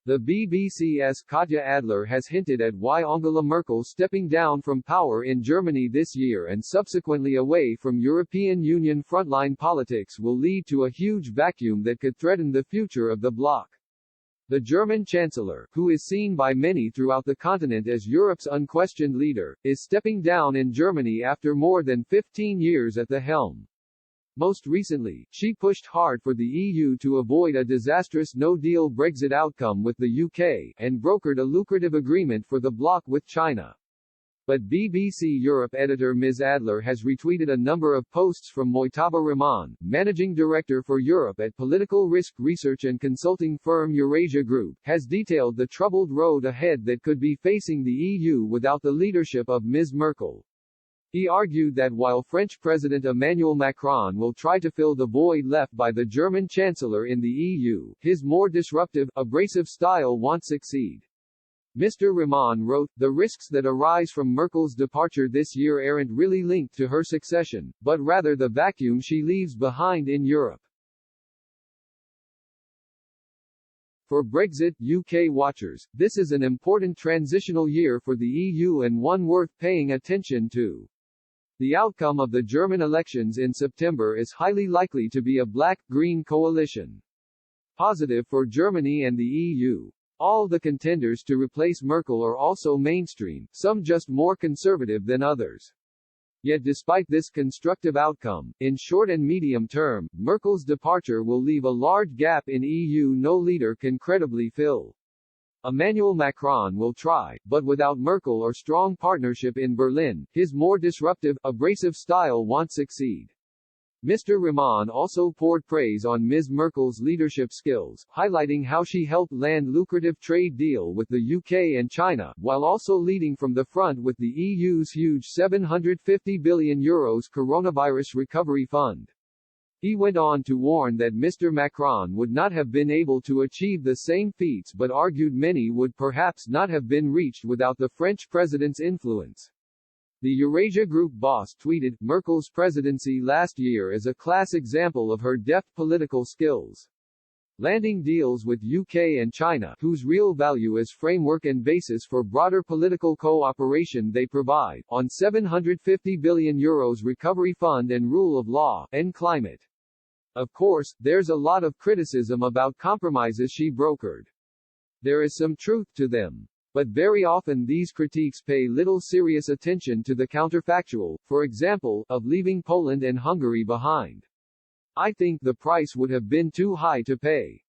The BBC's Katya Adler has hinted at why Angela Merkel stepping down from power in Germany this year and subsequently away from European Union frontline politics will lead to a huge vacuum that could threaten the future of the bloc. The German Chancellor, who is seen by many throughout the continent as Europe's unquestioned leader, is stepping down in Germany after more than 15 years at the helm. Most recently, she pushed hard for the EU to avoid a disastrous no-deal Brexit outcome with the UK, and brokered a lucrative agreement for the bloc with China. But BBC Europe editor Ms. Adler has retweeted a number of posts from Mojtaba Rahman, managing director for Europe at political risk research and consulting firm Eurasia Group, has detailed the troubled road ahead that could be facing the EU without the leadership of Ms. Merkel. He argued that while French President Emmanuel Macron will try to fill the void left by the German Chancellor in the EU, his more disruptive, abrasive style won't succeed. Mr. Rahman wrote, "The risks that arise from Merkel's departure this year aren't really linked to her succession, but rather the vacuum she leaves behind in Europe." For Brexit UK watchers, this is an important transitional year for the EU and one worth paying attention to. The outcome of the German elections in September is highly likely to be a black-green coalition. Positive for Germany and the EU. All the contenders to replace Merkel are also mainstream, some just more conservative than others. Yet despite this constructive outcome, in short and medium term, Merkel's departure will leave a large gap in EU no leader can credibly fill. Emmanuel Macron will try, but without Merkel or strong partnership in Berlin, his more disruptive, abrasive style won't succeed. Mr. Rahman also poured praise on Ms. Merkel's leadership skills, highlighting how she helped land lucrative trade deal with the UK and China, while also leading from the front with the EU's huge €750 billion coronavirus recovery fund. He went on to warn that Mr. Macron would not have been able to achieve the same feats but argued many would perhaps not have been reached without the French president's influence. The Eurasia Group boss tweeted, "Merkel's presidency last year is a class example of her deft political skills. Landing deals with UK and China, whose real value is framework and basis for broader political cooperation they provide, on €750 billion recovery fund and rule of law, and climate. Of course, there's a lot of criticism about compromises she brokered. There is some truth to them. But very often these critiques pay little serious attention to the counterfactual, for example, of leaving Poland and Hungary behind. I think the price would have been too high to pay.